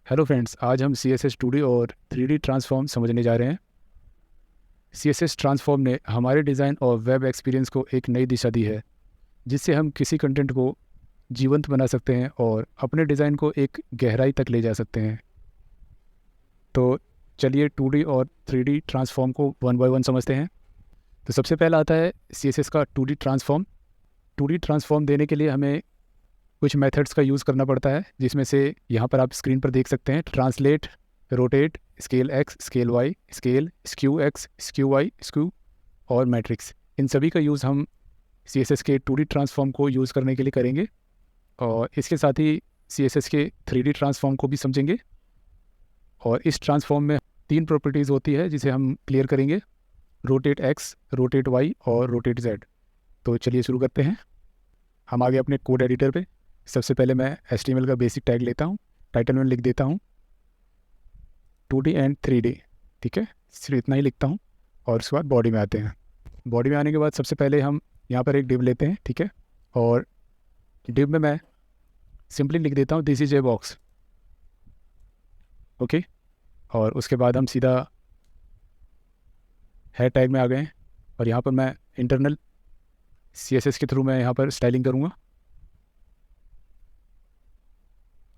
Hello friends, आज हम CSS 2D और 3D ट्रांसफॉर्म समझने जा रहे हैं। CSS ट्रांसफॉर्म ने हमारे डिज़ाइन और वेब एक्सपीरियंस को एक नई दिशा दी है, जिससे हम किसी कंटेंट को जीवंत बना सकते हैं और अपने डिज़ाइन को एक गहराई तक ले जा सकते हैं। तो चलिए 2D और 3D ट्रांसफॉर्म को वन बाय वन समझते हैं। तो सबसे पहला आता है CSS का 2D ट्रांसफॉर्म। 2D ट्रांसफॉर्म देने के लिए हमें कुछ मेथड्स का यूज़ करना पड़ता है, जिसमें से यहाँ पर आप स्क्रीन पर देख सकते हैं translate, rotate, scale X, scale Y, scale, skew X, skew Y, skew और मैट्रिक्स। इन सभी का यूज़ हम CSS के 2D ट्रांसफॉर्म को यूज़ करने के लिए करेंगे और इसके साथ ही CSS के 3D ट्रांसफॉर्म को भी समझेंगे। और इस ट्रांसफॉर्म में 3 प्रॉपर्टीज़ होती है जिसे हम क्लियर करेंगे, रोटेट एक्स, रोटेट वाई और रोटेट जेड। तो चलिए शुरू करते हैं। हम आगे अपने कोड एडिटर पे। सबसे पहले मैं HTML का बेसिक टैग लेता हूँ, टाइटल में लिख देता हूँ 2D एंड 3D, ठीक है, सिर्फ इतना ही लिखता हूँ। और उसके बाद बॉडी में आते हैं। बॉडी में आने के बाद सबसे पहले हम यहाँ पर एक डिव लेते हैं, ठीक है, और डिव में मैं सिंपली लिख देता हूँ this is a box, okay. और उसके बाद हम सीधा हेड टैग में आ गए हैं और यहाँ पर मैं इंटरनल CSS के थ्रू मैं यहाँ पर स्टाइलिंग करूँगा,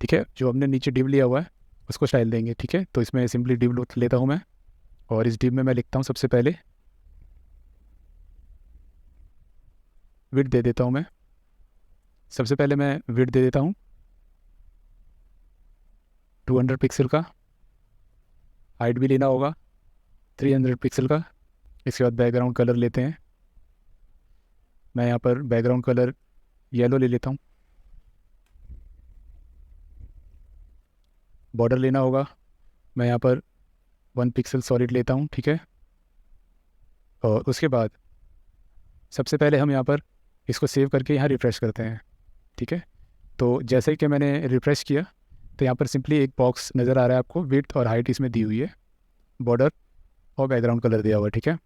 ठीक है। जो हमने नीचे डिव लिया हुआ है उसको स्टाइल देंगे, ठीक है। तो इसमें सिंपली डिव लेता हूँ मैं और इस डिव में मैं लिखता हूँ सबसे पहले विड्थ दे देता हूँ मैं। सबसे पहले मैं विड्थ दे देता हूँ 200 पिक्सल का। हाइट भी लेना होगा 300 पिक्सल का। इसके बाद बैकग्राउंड कलर लेते हैं। मैं यहाँ पर बैकग्राउंड कलर येलो ले लेता हूँ। बॉर्डर लेना होगा, मैं यहाँ पर 1 पिक्सल सॉलिड लेता हूँ, ठीक है। और उसके बाद सबसे पहले हम यहाँ पर इसको सेव करके यहाँ रिफ़्रेश करते हैं, ठीक है। तो जैसे ही कि मैंने रिफ़्रेश किया तो यहाँ पर सिंपली एक बॉक्स नज़र आ रहा है आपको, विड्थ और हाइट इसमें दी हुई है, बॉर्डर और बैकग्राउंड कलर दिया हुआ है, ठीक है।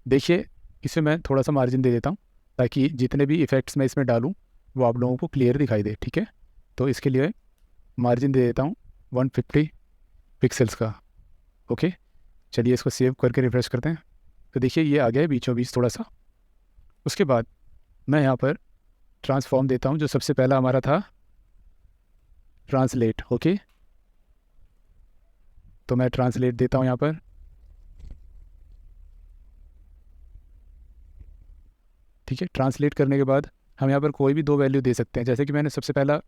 देखिए इसे मैं थोड़ा सा मार्जिन दे देता हूँ ताकि जितने भी इफ़ेक्ट्स मैं इसमें डालूँ वो आप लोगों को क्लियर दिखाई दे, ठीक है। तो इसके लिए मार्जिन दे देता हूँ 150 पिक्सल्स का, ओके। चलिए इसको सेव करके रिफ़्रेश करते हैं। तो देखिए ये आ गया है बीचों बीच थोड़ा सा। उसके बाद मैं यहाँ पर ट्रांसफॉर्म देता हूँ, जो सबसे पहला हमारा था ट्रांसलेट, ओके। तो मैं ट्रांसलेट देता हूँ यहाँ पर, ठीक है। ट्रांसलेट करने के बाद हम यहाँ पर कोई भी 2 वैल्यू दे सकते हैं। जैसे कि मैंने सबसे पहला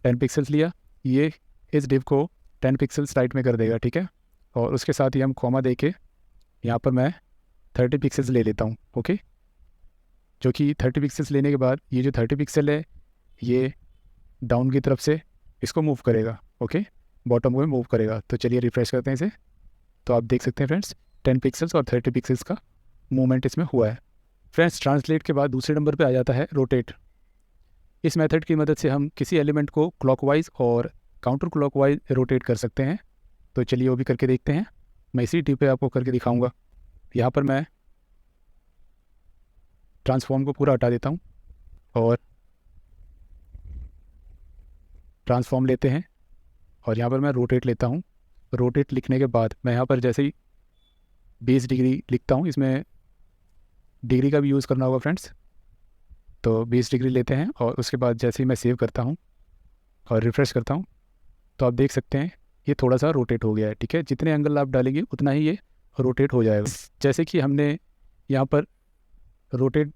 10 पिक्सल्स लिया, ये इस डिव को 10 पिक्सल्स राइट में कर देगा, ठीक है। और उसके साथ ही हम कॉमा दे के यहाँ पर मैं 30 पिक्सल्स ले लेता हूँ, ओके। जो कि 30 पिक्सल्स लेने के बाद ये जो 30 पिक्सल है ये डाउन की तरफ से इसको मूव करेगा, ओके, बॉटम में मूव करेगा। तो चलिए रिफ्रेश करते हैं इसे। तो आप देख सकते हैं फ्रेंड्स 10 पिक्सल्स और 30 पिक्सल्स का मूवमेंट इसमें हुआ है। फ्रेंड्स ट्रांसलेट के बाद दूसरे नंबर पे आ जाता है रोटेट। इस मेथड की मदद से हम किसी एलिमेंट को क्लॉकवाइज और काउंटर क्लॉकवाइज रोटेट कर सकते हैं। तो चलिए वो भी करके देखते हैं। मैं इसी टिप पे आपको करके दिखाऊंगा। यहाँ पर मैं ट्रांसफॉर्म को पूरा हटा देता हूँ और ट्रांसफॉर्म लेते हैं और यहाँ पर मैं रोटेट लेता हूँ। रोटेट लिखने के बाद मैं यहाँ पर जैसे ही 20 डिग्री लिखता हूँ, इसमें डिग्री का भी यूज़ करना होगा फ्रेंड्स। तो 20 डिग्री लेते हैं और उसके बाद जैसे ही मैं सेव करता हूँ और रिफ़्रेश करता हूँ तो आप देख सकते हैं ये थोड़ा सा रोटेट हो गया है, ठीक है। जितने एंगल आप डालेंगे उतना ही ये रोटेट हो जाएगा। जैसे कि हमने यहाँ पर रोटेट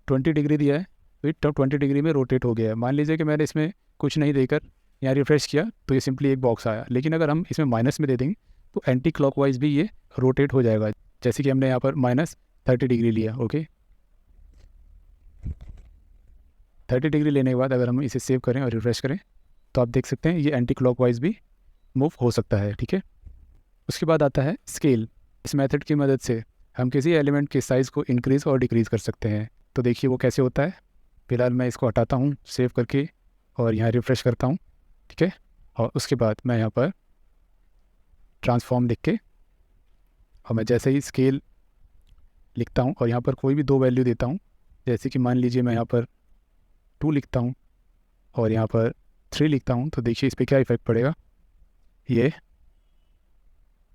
20 डिग्री दिया है तो ये 20 डिग्री में रोटेट हो गया है। मान लीजिए कि मैंने इसमें कुछ नहीं देकर यहाँ रिफ़्रेश किया तो ये सिंपली एक बॉक्स आया, लेकिन अगर हम इसमें माइनस में दे देंगे तो एंटी क्लॉकवाइज भी ये रोटेट हो जाएगा। जैसे कि हमने यहाँ पर -30 डिग्री लिया, ओके। 30 डिग्री लेने के बाद अगर हम इसे सेव करें और रिफ़्रेश करें तो आप देख सकते हैं ये एंटी क्लॉकवाइज भी मूव हो सकता है, ठीक है। उसके बाद आता है स्केल। इस मेथड की मदद से हम किसी एलिमेंट के साइज़ को इंक्रीज़ और डिक्रीज़ कर सकते हैं। तो देखिए वो कैसे होता है। फिलहाल मैं इसको हटाता हूँ सेव करके और यहाँ रिफ़्रेश करता हूँ, ठीक है। और उसके बाद मैं यहाँ पर ट्रांसफॉर्म लिख के और मैं जैसे ही स्केल लिखता हूँ और यहाँ पर कोई भी 2 वैल्यू देता हूँ, जैसे कि मान लीजिए मैं यहाँ पर 2 लिखता हूँ और यहाँ पर 3 लिखता हूँ, तो देखिए इस पर क्या इफ़ेक्ट पड़ेगा। ये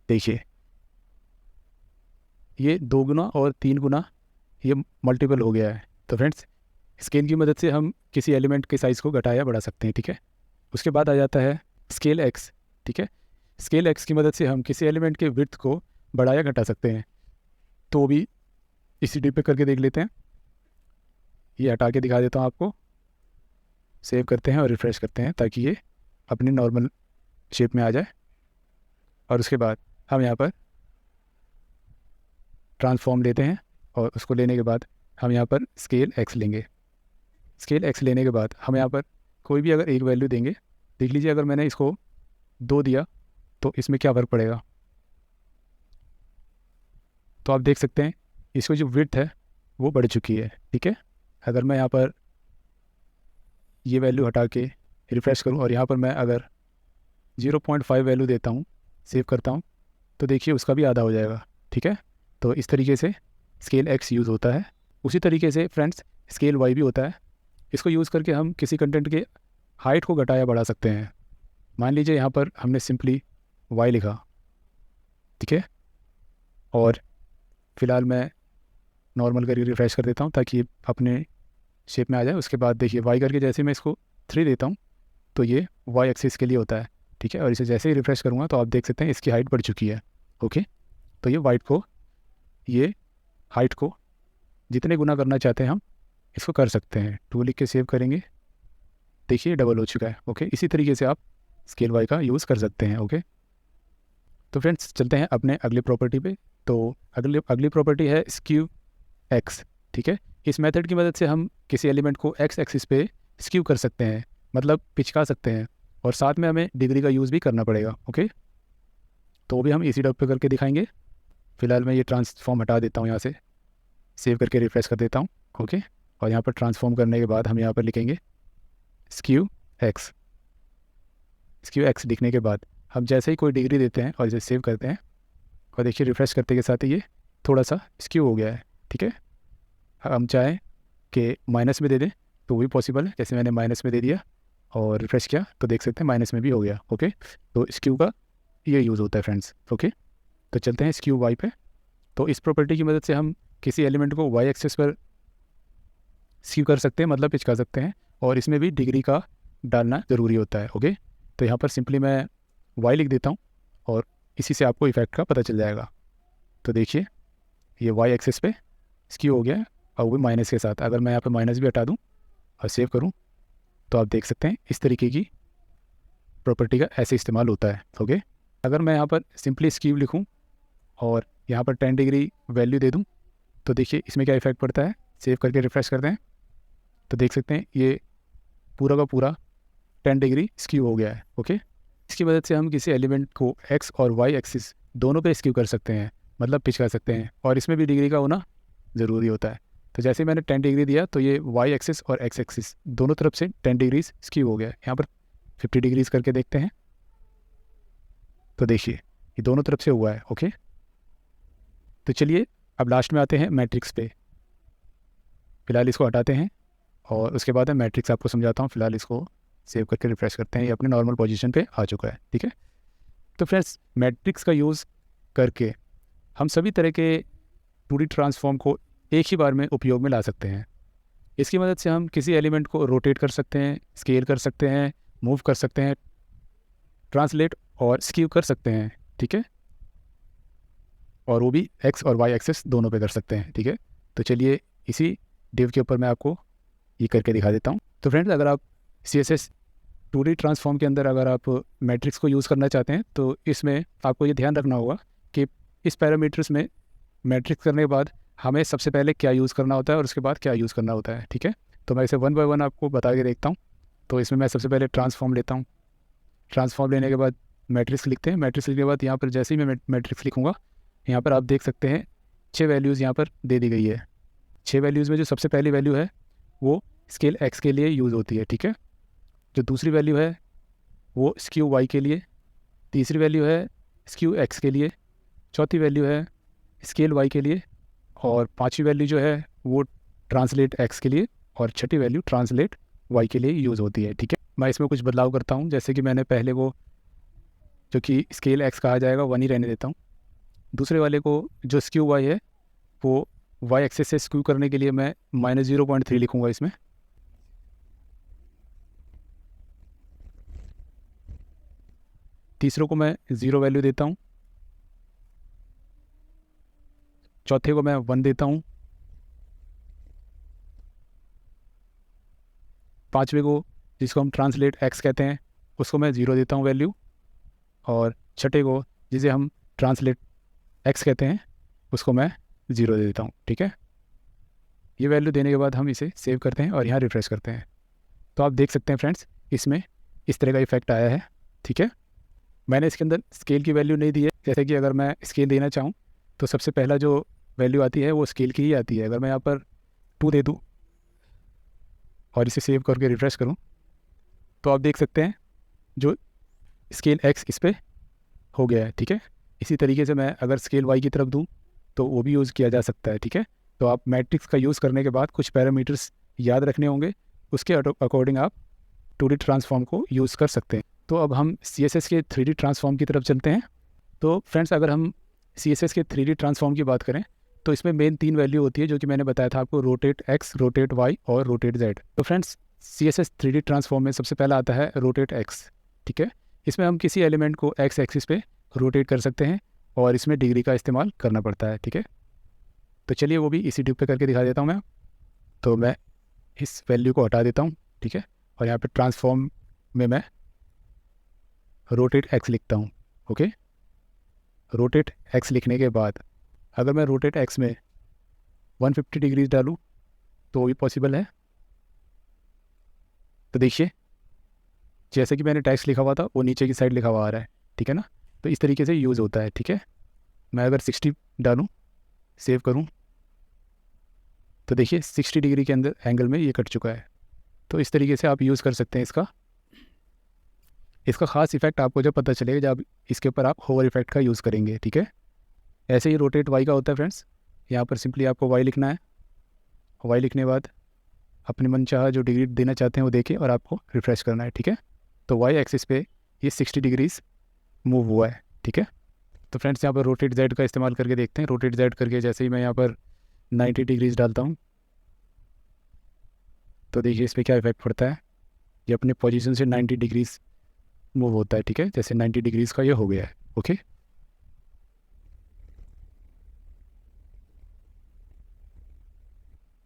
देखिए, ये 2 गुना और 3 गुना ये मल्टीपल हो गया है। तो फ्रेंड्स, स्केल की मदद से हम किसी एलिमेंट के साइज़ को घटा या बढ़ा सकते हैं, ठीक है। उसके बाद आ जाता है स्केल एक्स, ठीक है। स्केल एक्स की मदद से हम किसी एलिमेंट के विड्थ को बढ़ा या घटा सकते हैं। तो वो भी इसी डिप पे करके देख लेते हैं। ये हटा के दिखा देता हूँ आपको। सेव करते हैं और रिफ़्रेश करते हैं ताकि ये अपनी नॉर्मल शेप में आ जाए। और उसके बाद हम यहाँ पर ट्रांसफॉर्म लेते हैं और उसको लेने के बाद हम यहाँ पर स्केल एक्स लेंगे। स्केल एक्स लेने के बाद हम यहाँ पर कोई भी अगर एक वैल्यू देंगे, देख लीजिए अगर मैंने इसको 2 दिया तो इसमें क्या फ़र्क पड़ेगा। तो आप देख सकते हैं इसको जो विड्थ है वो बढ़ चुकी है, ठीक है। अगर मैं यहाँ पर ये वैल्यू हटा के रिफ़्रेश करूँ और यहाँ पर मैं अगर 0.5 वैल्यू देता हूँ, सेव करता हूँ, तो देखिए उसका भी आधा हो जाएगा, ठीक है। तो इस तरीके से स्केल एक्स यूज़ होता है। उसी तरीके से फ्रेंड्स स्केल वाई भी होता है। इसको यूज़ करके हम किसी कंटेंट के हाइट को घटाया बढ़ा सकते हैं। मान लीजिए यहाँ पर हमने सिंपली वाई लिखा, ठीक है, और फ़िलहाल मैं नॉर्मल करके रिफ़्रेश कर देता हूँ ताकि ये अपने शेप में आ जाए। उसके बाद देखिए वाई करके जैसे मैं इसको 3 देता हूँ तो ये वाई एक्सिस के लिए होता है, ठीक है। और इसे जैसे ही रिफ़्रेश करूँगा तो आप देख सकते हैं इसकी हाइट बढ़ चुकी है, ओके। तो ये हाइट को जितने गुना करना चाहते हैं हम इसको कर सकते हैं। 2 लिख के सेव करेंगे, देखिए डबल हो चुका है, ओके। इसी तरीके से आप स्केल वाई का यूज़ कर सकते हैं, ओके। तो फ्रेंड्स चलते हैं अपने अगली प्रॉपर्टी पे। तो अगली प्रॉपर्टी है स्क्यू एक्स, ठीक है। इस मेथड की मदद से हम किसी एलिमेंट को एक्स एक्सिस पे स्क्यू कर सकते हैं, मतलब पिचका सकते हैं, और साथ में हमें डिग्री का यूज़ भी करना पड़ेगा, ओके। तो भी हम इसी डब पे करके दिखाएंगे। फ़िलहाल मैं ये ट्रांसफॉर्म हटा देता हूँ यहाँ से, सेव करके रिफ्रेश कर देता हूँ, ओके। और यहाँ पर ट्रांसफॉर्म करने के बाद हम यहाँ पर लिखेंगे स्क्यू एक्स। स्क्यू एक्स लिखने के बाद हम जैसे ही कोई डिग्री देते हैं और इसे सेव करते हैं और देखिए रिफ़्रेश करते के साथ ही ये थोड़ा सा स्क्यू हो गया है, ठीक है। हम चाहें कि माइनस में दे दें तो भी पॉसिबल है, जैसे मैंने माइनस में दे दिया और रिफ्रेश किया तो देख सकते हैं माइनस में भी हो गया, ओके। तो स्क्यू का ये यूज़ होता है फ्रेंड्स, ओके। तो चलते हैं स्क्यू वाई पे। तो इस प्रॉपर्टी की मदद से हम किसी एलिमेंट को वाई एक्सिस पर स्क्यू कर सकते हैं, मतलब पिचका सकते हैं, और इसमें भी डिग्री का डालना ज़रूरी होता है, ओके। तो यहाँ पर सिंपली मैं वाई लिख देता हूँ और इसी से आपको इफेक्ट का पता चल जाएगा। तो देखिए ये वाई एक्सिस पे स्क्यू हो गया है, और वो भी माइनस के साथ। अगर मैं यहाँ पर माइनस भी हटा दूँ और सेव करूँ तो आप देख सकते हैं इस तरीके की प्रॉपर्टी का ऐसे इस्तेमाल होता है, ओके। अगर मैं यहाँ पर सिंपली स्क्यू लिखूँ और यहाँ पर 10 डिग्री वैल्यू दे दूँ तो देखिए इसमें क्या इफेक्ट पड़ता है। सेव करके रिफ्रेश करते हैं तो देख सकते हैं ये पूरा का पूरा 10 डिग्री स्क्यू हो गया है, ओके। इसकी मदद से हम किसी एलिमेंट को एक्स और वाई एक्सिस दोनों पे स्क्यू कर सकते हैं, मतलब पिचका सकते हैं, और इसमें भी डिग्री का होना ज़रूरी होता है। तो जैसे मैंने 10 डिग्री दिया तो ये वाई एक्सिस और एक्स एक्सिस दोनों तरफ से 10 डिग्रीज स्क्यू हो गया है। यहाँ पर 50 डिग्रीज करके देखते हैं तो देखिए ये दोनों तरफ से हुआ है, ओके। तो चलिए अब लास्ट में आते हैं मैट्रिक्स पे। फ़िलहाल इसको हटाते हैं और उसके बाद मैं मैट्रिक्स आपको समझाता हूँ। फ़िलहाल इसको सेव करके रिफ्रेश करते हैं, ये अपने नॉर्मल पोजीशन पे आ चुका है, ठीक है। तो फ्रेंड्स मैट्रिक्स का यूज़ करके हम सभी तरह के 2D ट्रांसफॉर्म को एक ही बार में उपयोग में ला सकते हैं। इसकी मदद से हम किसी एलिमेंट को रोटेट कर सकते हैं, स्केल कर सकते हैं, मूव कर सकते हैं, ट्रांसलेट और स्क्यू कर सकते हैं, ठीक है। और वो भी एक्स और वाई एक्सिस दोनों पे कर सकते हैं, ठीक है। तो चलिए इसी डिव के ऊपर मैं आपको ये करके दिखा देता हूँ। तो फ्रेंड्स अगर आप CSS 2D ट्रांसफॉर्म के अंदर अगर आप मैट्रिक्स को यूज़ करना चाहते हैं तो इसमें आपको ये ध्यान रखना होगा कि इस पैरामीटर्स में मैट्रिक्स करने के बाद हमें सबसे पहले क्या यूज़ करना होता है और उसके बाद क्या यूज़ करना होता है, ठीक है। तो मैं इसे 1 बाय 1 आपको बता के देखता हूँ। तो इसमें मैं सबसे पहले ट्रांसफॉर्म लेता हूँ। ट्रांसफॉर्म लेने के बाद मैट्रिक्स लिखते हैं। मैट्रिक्स लिखने के बाद यहाँ पर जैसे ही मैं मैट्रिक्स लिखूँगा यहाँ पर आप देख सकते हैं 6 वैल्यूज़ यहाँ पर दे दी गई है। 6 वैल्यूज़ में जो सबसे पहली वैल्यू है वो स्केल एक्स के लिए यूज़ होती है, ठीक है। जो दूसरी वैल्यू है वो स्क्यू वाई के लिए, तीसरी वैल्यू है स्क्यू एक्स के लिए, चौथी वैल्यू है स्केल वाई के लिए, और पांचवी वैल्यू जो है वो ट्रांसलेट एक्स के लिए, और छठी वैल्यू ट्रांसलेट वाई के लिए यूज़ होती है, ठीक है। मैं इसमें कुछ बदलाव करता हूँ, जैसे कि मैंने पहले वो जो कि स्केल एक्स कहा जाएगा 1 ही रहने देता हूँ। दूसरे वाले को जो स्क्यू वाई है वो वाई एक्सेस से स्क्यू करने के लिए मैं -0.3 लिखूँगा इसमें। तीसरों को मैं 0 वैल्यू देता हूँ, चौथे को मैं 1 देता हूँ, पाँचवें को जिसको हम ट्रांसलेट एक्स कहते हैं उसको मैं 0 देता हूँ वैल्यू, और छठे को जिसे हम ट्रांसलेट एक्स कहते हैं उसको मैं 0 दे देता हूँ। ठीक है, ये वैल्यू देने के बाद हम इसे सेव करते हैं और यहाँ रिफ्रेश करते हैं। तो आप देख सकते हैं फ्रेंड्स, इसमें इस तरह का इफेक्ट आया है। ठीक है, मैंने इसके अंदर स्केल की वैल्यू नहीं दी है। जैसे कि अगर मैं स्केल देना चाहूँ तो सबसे पहला जो वैल्यू आती है वो स्केल की ही आती है। अगर मैं यहाँ पर 2 दे दूँ और इसे सेव करके रिफ्रेश करूँ तो आप देख सकते हैं जो स्केल एक्स इस पर हो गया है। ठीक है, इसी तरीके से मैं अगर स्केल वाई की तरफ दूँ तो वो भी यूज़ किया जा सकता है। ठीक है, तो आप मैट्रिक्स का यूज़ करने के बाद कुछ पैरामीटर्स याद रखने होंगे, उसके अकॉर्डिंग आप 2D ट्रांसफॉर्म को यूज़ कर सकते हैं। तो अब हम CSS के 3D ट्रांसफॉर्म की तरफ चलते हैं। तो फ्रेंड्स, अगर हम CSS के 3D ट्रांसफॉर्म की बात करें तो इसमें मेन 3 वैल्यू होती है जो कि मैंने बताया था आपको, रोटेट एक्स, रोटेट वाई और रोटेट जेड। तो फ्रेंड्स, CSS 3D ट्रांसफॉर्म में सबसे पहला आता है रोटेट एक्स। ठीक है, इसमें हम किसी एलिमेंट को एक्स एक्सिस पे रोटेट कर सकते हैं और इसमें डिग्री का इस्तेमाल करना पड़ता है। ठीक है, तो चलिए वो भी इसी ट्यूब पे करके दिखा देता हूँ मैं। तो मैं इस वैल्यू को हटा देता हूँ। ठीक है, और यहाँ पे ट्रांसफॉर्म में मैं रोटेट एक्स लिखता हूँ। ओके, रोटेट एक्स लिखने के बाद अगर मैं रोटेट एक्स में 150 डिग्रीज डालूँ तो वो भी पॉसिबल है। तो देखिए, जैसे कि मैंने टेक्स्ट लिखा हुआ था वो नीचे की साइड लिखा हुआ आ रहा है। ठीक है ना, तो इस तरीके से यूज़ होता है। ठीक है, मैं अगर 60 डालूँ, सेव करूँ, तो देखिए 60 डिग्री के अंदर एंगल में ये कट चुका है। तो इस तरीके से आप यूज़ कर सकते हैं इसका ख़ास इफेक्ट आपको जब पता चलेगा जब इसके ऊपर आप होवर इफेक्ट का यूज़ करेंगे। ठीक है, ऐसे ही रोटेट वाई का होता है फ्रेंड्स। यहाँ पर सिंपली आपको वाई लिखना है, वाई लिखने के बाद अपने मन चाहा जो डिग्री देना चाहते हैं वो देके और आपको रिफ्रेश करना है। ठीक है, तो वाई एक्सिस पे ये 60 डिग्रीज मूव हुआ है। ठीक है, तो फ्रेंड्स यहाँ पर रोटेट जेड का इस्तेमाल करके देखते हैं। रोटेट जेड करके जैसे ही मैं यहाँ पर 90 डिग्रीज डालता हूँ तो देखिए इस पर क्या इफेक्ट पड़ता है। ये अपने पोजीशन से 90 डिग्रीज मूव होता है। ठीक है, जैसे 90 डिग्रीज का ये हो गया है। ओके,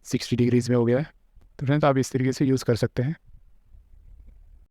60 डिग्रीज में हो गया है। तो फ्रेंड्स आप इस तरीके से यूज़ कर सकते हैं।